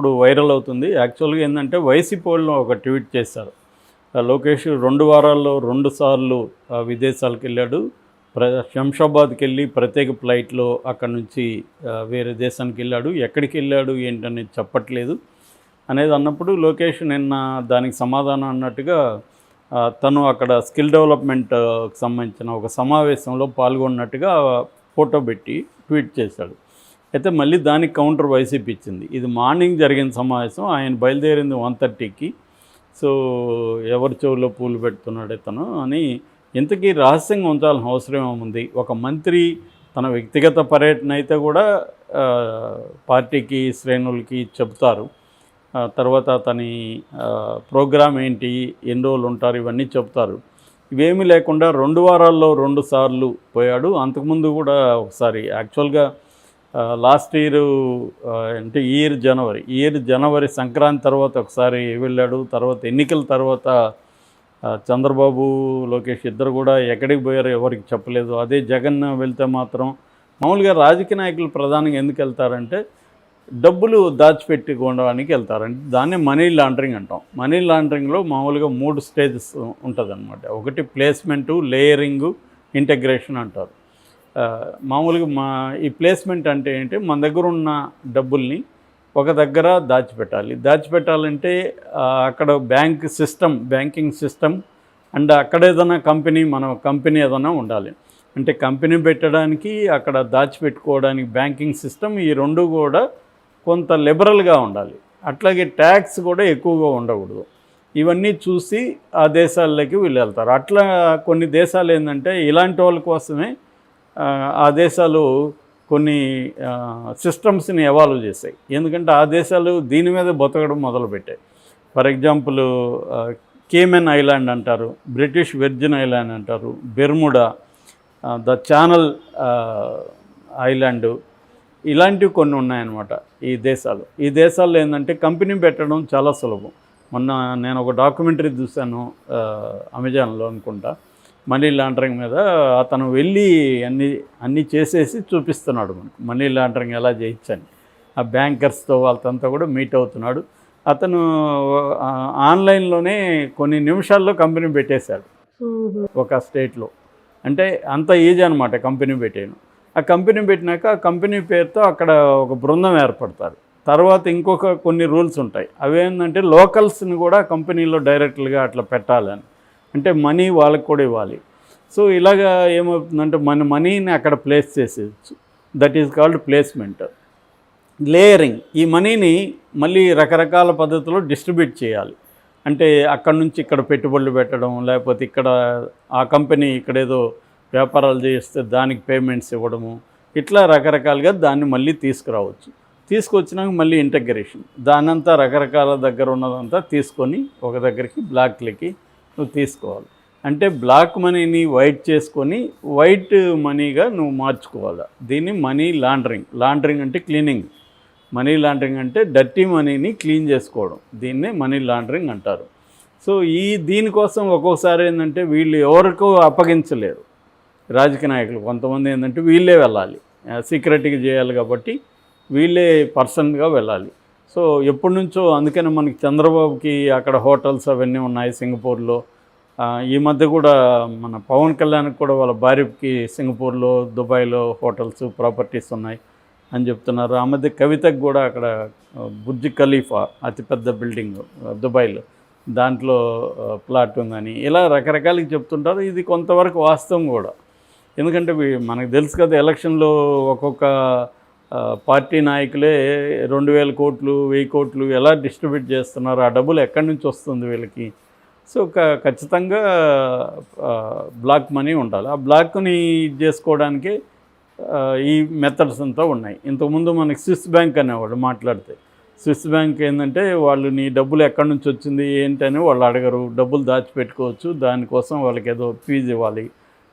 ఇప్పుడు వైరల్ అవుతుంది. యాక్చువల్‌గా ఏందంటే వైసీపీ వాళ్ళు ఒక ట్వీట్ చేశారు. లోకేష్ 2 వారాల్లో 2 సార్లు విదేశాలకెళ్ళాడు. శంషాబాద్‌కెళ్ళి ప్రత్యేక ఫ్లైట్‌లో అక్కడి నుంచి వేరే దేశానికెళ్ళాడు. ఎక్కడికెళ్ళాడు ఏంటనేది చెప్పట్లేదు అనేది అన్నప్పుడు లోకేష్ నిన్న దానికి సమాధానం అన్నట్టుగా తను అక్కడ స్కిల్ డెవలప్మెంట్‌కి సంబంధించిన ఒక సమావేశంలో పాల్గొన్నట్టుగా ఫోటో పెట్టి ట్వీట్ చేశాడు. అయితే మళ్ళీ దానికి కౌంటర్ వైసీపీ ఇచ్చింది. ఇది మార్నింగ్ జరిగిన సమావేశం. ఆయన బయలుదేరింది 1:30కి. సో ఎవరి చెవుల్లో పూలు పెడుతున్నాడు ఇతను అని ఇంతకీ రహస్యంగా ఉంచాల్సిన అవసరం ఏముంది? ఒక మంత్రి తన వ్యక్తిగత పర్యటన అయితే కూడా పార్టీకి శ్రేణులకి చెబుతారు. తర్వాత అతని ప్రోగ్రామ్ ఏంటి, ఎన్ని రోజులు ఉంటారు, ఇవన్నీ చెప్తారు. ఇవేమీ లేకుండా 2 వారాల్లో 2 సార్లు పోయాడు. అంతకుముందు కూడా ఒకసారి యాక్చువల్గా లాస్ట్ ఇయర్ అంటే ఈ ఇయర్ జనవరి సంక్రాంతి తర్వాత ఒకసారి వెళ్ళాడు. తర్వాత ఎన్నికల తర్వాత చంద్రబాబు లోకేష్ ఇద్దరు కూడా ఎక్కడికి పోయారో ఎవరికి చెప్పలేదు. అదే జగన్ వెళ్తే మాత్రం మామూలుగా రాజకీయ నాయకులు ప్రధానంగా ఎందుకు వెళ్తారంటే డబ్బులు దాచిపెట్టుకోవడానికి వెళ్తారంటే దాన్నే మనీ లాండరింగ్ అంటాం. మనీ లాండరింగ్లో మామూలుగా 3 స్టేజెస్ ఉంటుందన్నమాట. ఒకటి ప్లేస్మెంటు, లేయరింగు, ఇంటగ్రేషన్ అంటారు. మామూలుగా ఈ ప్లేస్మెంట్ అంటే ఏంటి, మన దగ్గర ఉన్న డబ్బుల్ని ఒక దగ్గర దాచిపెట్టాలంటే అక్కడ బ్యాంకింగ్ సిస్టమ్ అండ్ అక్కడ ఏదైనా కంపెనీ ఏదైనా ఉండాలి. అంటే కంపెనీ పెట్టడానికి అక్కడ దాచిపెట్టుకోవడానికి బ్యాంకింగ్ సిస్టమ్, ఈ రెండు కూడా కొంత లిబరల్గా ఉండాలి. అట్లాగే ట్యాక్స్ కూడా ఎక్కువగా ఉండకూడదు. ఇవన్నీ చూసి ఆ దేశాల్లోకి వీళ్ళు వెళ్తారు. అట్లా కొన్ని దేశాలు ఏంటంటే ఇలాంటి వాళ్ళ కోసమే ఆ దేశాలు కొన్ని సిస్టమ్స్ని ఎవాల్వ్ చేశాయి. ఎందుకంటే ఆ దేశాలు దీని మీద బతకడం మొదలుపెట్టాయి. ఫర్ ఎగ్జాంపుల్ కేమెన్ ఐలాండ్ అంటారు, బ్రిటిష్ వెర్జిన్ ఐలాండ్ అంటారు, బెర్ముడా, ద ఛానల్ ఐలాండ్, ఇలాంటివి కొన్ని ఉన్నాయన్నమాట. ఈ దేశాల్లో ఏంటంటే కంపెనీ పెట్టడం చాలా సులభం. మొన్న నేను ఒక డాక్యుమెంటరీ చూశాను అమెజాన్లో అనుకుంటా, మనీ లాండరింగ్ మీద. అతను వెళ్ళి అన్నీ చేసేసి చూపిస్తున్నాడు మనకు, మనీ లాండరింగ్ ఎలా చేయొచ్చని. ఆ బ్యాంకర్స్తో వాళ్ళంతా కూడా మీట్ అవుతున్నాడు. అతను ఆన్లైన్లోనే కొన్ని నిమిషాల్లో కంపెనీ పెట్టేశాడు ఒక స్టేట్లో. అంటే అంత ఈజీ అనమాట కంపెనీ పెట్టేయడం. ఆ కంపెనీ పెట్టినాక ఆ కంపెనీ పేరుతో అక్కడ ఒక బృందం ఏర్పడతారు. తర్వాత ఇంకొక కొన్ని రూల్స్ ఉంటాయి. అవేంటంటే లోకల్స్ని కూడా కంపెనీలో డైరెక్ట్గా అట్లా పెట్టాలని, అంటే మనీ వాళ్ళకి కూడా ఇవ్వాలి. సో ఇలాగా ఏమవుతుందంటే మన మనీని అక్కడ ప్లేస్ చేసేయచ్చు. That is called placement. Layering, ఈ మనీని మళ్ళీ రకరకాల పద్ధతిలో డిస్ట్రిబ్యూట్ చేయాలి. అంటే అక్కడ నుంచి ఇక్కడ పెట్టుబడులు పెట్టడం, లేకపోతే ఇక్కడ ఆ కంపెనీ ఇక్కడేదో వ్యాపారాలు చేస్తే దానికి పేమెంట్స్ ఇవ్వడము, ఇట్లా రకరకాలుగా దాన్ని మళ్ళీ తీసుకొచ్చినాక మళ్ళీ ఇంటగ్రేషన్, దానంతా రకరకాల దగ్గర ఉన్నదంతా తీసుకొని ఒక దగ్గరికి బ్లాక్లకి నువ్వు తీసుకోవాలి. అంటే బ్లాక్ మనీని వైట్ చేసుకొని వైట్ మనీగా నువ్వు మార్చుకోవాలి. దీన్ని మనీ లాండరింగ్ అంటే క్లీనింగ్. మనీ లాండరింగ్ అంటే డర్టీ మనీని క్లీన్ చేసుకోవడం, దీన్నే మనీ లాండరింగ్ అంటారు. సో దీనికోసం ఒక్కోసారి ఏంటంటే వీళ్ళు ఎవరికో అప్పగించలేరు రాజకీయ నాయకులు. కొంతమంది ఏంటంటే వీళ్ళే వెళ్ళాలి, సీక్రెట్గా చేయాలి కాబట్టి వీళ్ళే పర్సన్గా వెళ్ళాలి. సో ఎప్పటి నుంచో అందుకని మనకి చంద్రబాబుకి అక్కడ హోటల్స్ అవన్నీ ఉన్నాయి సింగపూర్లో. ఈ మధ్య కూడా మన పవన్ కళ్యాణ్కి కూడా వాళ్ళ భార్యకి సింగపూర్లో, దుబాయ్లో హోటల్స్, ప్రాపర్టీస్ ఉన్నాయి అని చెప్తున్నారు. ఆ మధ్య కవితకు కూడా అక్కడ బుర్జ్ ఖలీఫా అతిపెద్ద బిల్డింగ్ దుబాయ్లో, దాంట్లో ప్లాట్ ఉందని, ఇలా రకరకాలకి చెప్తుంటారు. ఇది కొంతవరకు వాస్తవం కూడా. ఎందుకంటే మనకు తెలుసు కదా, ఎలక్షన్లో ఒక్కొక్క పార్టీ నాయకులే 2000 కోట్లు 1000 కోట్లు ఎలా డిస్ట్రిబ్యూట్ చేస్తున్నారు, ఆ డబ్బులు ఎక్కడి నుంచి వస్తుంది వీళ్ళకి. సో ఖచ్చితంగా బ్లాక్ మనీ ఉండాలి. ఆ బ్లాక్ని చేసుకోవడానికి ఈ మెథడ్స్ అంతా ఉన్నాయి. ఇంతకుముందు మనకి స్విస్ బ్యాంక్ అనేవాళ్ళు మాట్లాడితే, స్విస్ బ్యాంక్ ఏంటంటే వాళ్ళు నీ డబ్బులు ఎక్కడి నుంచి వచ్చింది ఏంటని వాళ్ళు అడగరు, డబ్బులు దాచిపెట్టుకోవచ్చు, దానికోసం వాళ్ళకి ఏదో ఫీజు ఇవ్వాలి,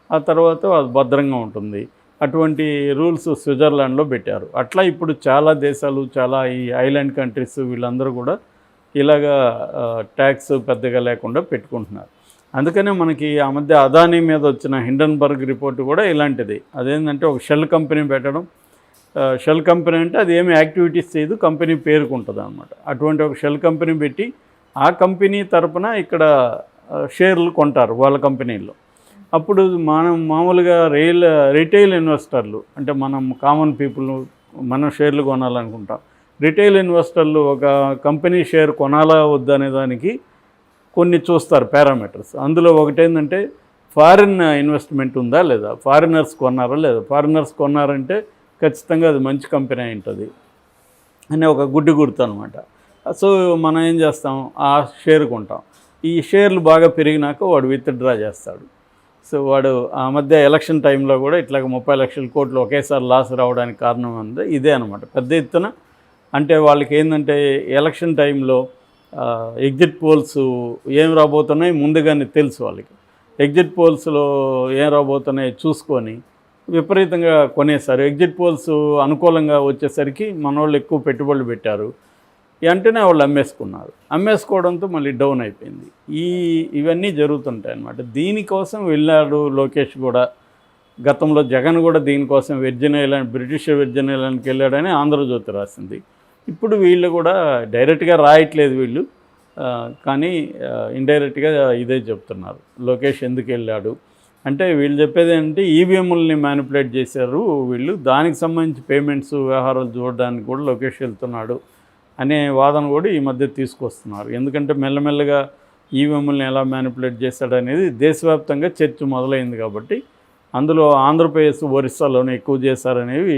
ఆ తర్వాత అది భద్రంగా ఉంటుంది. అటువంటి రూల్స్ స్విట్జర్లాండ్లో పెట్టారు. అట్లా ఇప్పుడు చాలా దేశాలు, చాలా ఈ ఐలాండ్ కంట్రీస్ వీళ్ళందరూ కూడా ఇలాగా ట్యాక్స్ పెద్దగా లేకుండా పెట్టుకుంటున్నారు. అందుకనే మనకి ఆ మధ్య అదానీ మీద వచ్చిన హిండన్బర్గ్ రిపోర్ట్ కూడా ఇలాంటిది. అదేంటంటే ఒక షెల్ కంపెనీ పెట్టడం, షెల్ కంపెనీ అంటే అది ఏమి యాక్టివిటీస్ చేయదు, కంపెనీ పేరుకుంటుంది అనమాట. అటువంటి ఒక షెల్ కంపెనీ పెట్టి ఆ కంపెనీ తరపున ఇక్కడ షేర్లు కొంటారు వాళ్ళ కంపెనీల్లో. అప్పుడు మనం మామూలుగా రిటైల్ ఇన్వెస్టర్లు అంటే మనం కామన్ పీపుల్ మనం షేర్లు కొనాలనుకుంటాం. రిటైల్ ఇన్వెస్టర్లు ఒక కంపెనీ షేర్ కొనాలా వద్దనే దానికి కొన్ని చూస్తారు పారామీటర్స్. అందులో ఒకటేంటంటే ఫారిన్ ఇన్వెస్ట్మెంట్ ఉందా లేదా, ఫారినర్స్ కొన్నారా లేదా. ఫారినర్స్ కొన్నారంటే ఖచ్చితంగా అది మంచి కంపెనీ అయి ఉంటుంది అనే ఒక గుడ్డి గుర్తు అనమాట. సో మనం ఏం చేస్తాం, ఆ షేర్ కొంటాం. ఈ షేర్లు బాగా పెరిగినాక వాడు విత్డ్రా చేస్తాడు. సో వాడు ఆ మధ్య ఎలక్షన్ టైంలో కూడా ఇట్లాగ 30 లక్షల కోట్లు ఒకేసారి లాస్ రావడానికి కారణం అంది ఇదే అనమాట. పెద్ద ఎత్తున అంటే వాళ్ళకి ఏంటంటే ఎలక్షన్ టైంలో ఎగ్జిట్ పోల్స్ ఏం రాబోతున్నాయి ముందుగానే తెలుసు వాళ్ళకి. ఎగ్జిట్ పోల్స్లో ఏం రాబోతున్నాయి చూసుకొని విపరీతంగా కొనేసారు. ఎగ్జిట్ పోల్స్ అనుకూలంగా వచ్చేసరికి మనోళ్ళు ఎక్కువ పెట్టుబడులు పెట్టారు. వెంటనే వాళ్ళు అమ్మేసుకున్నారు. అమ్మేసుకోవడంతో మళ్ళీ డౌన్ అయిపోయింది. ఇవన్నీ జరుగుతుంటాయి అన్నమాట. దీనికోసం వెళ్ళాడు లోకేష్ కూడా. గతంలో జగన్ కూడా దీనికోసం విర్జిన్ ఐలాండ్, బ్రిటిష్ విర్జిన్ ఐలాండ్కి వెళ్ళాడని ఆంధ్రజ్యోతి రాసింది. ఇప్పుడు వీళ్ళు కూడా డైరెక్ట్గా రాయట్లేదు వీళ్ళు, కానీ ఇండైరెక్ట్గా ఇదే చెప్తున్నారు. లోకేష్ ఎందుకు వెళ్ళాడు అంటే వీళ్ళు చెప్పేది ఏంటంటే ఈవీఎంలని మ్యానిపులేట్ చేశారు వీళ్ళు, దానికి సంబంధించి పేమెంట్స్ వ్యవహారాలు చూడడానికి కూడా లోకేష్ వెళ్తున్నాడు అనే వాదన కూడా ఈ మధ్య తీసుకొస్తున్నారు. ఎందుకంటే మెల్లమెల్లగా ఈవీఎంలని ఎలా మ్యానిపులేట్ చేశాడనేది దేశవ్యాప్తంగా చర్చ మొదలైంది కాబట్టి అందులో ఆంధ్రప్రదేశ్, ఒరిస్సాలోనే ఎక్కువ చేశారనేవి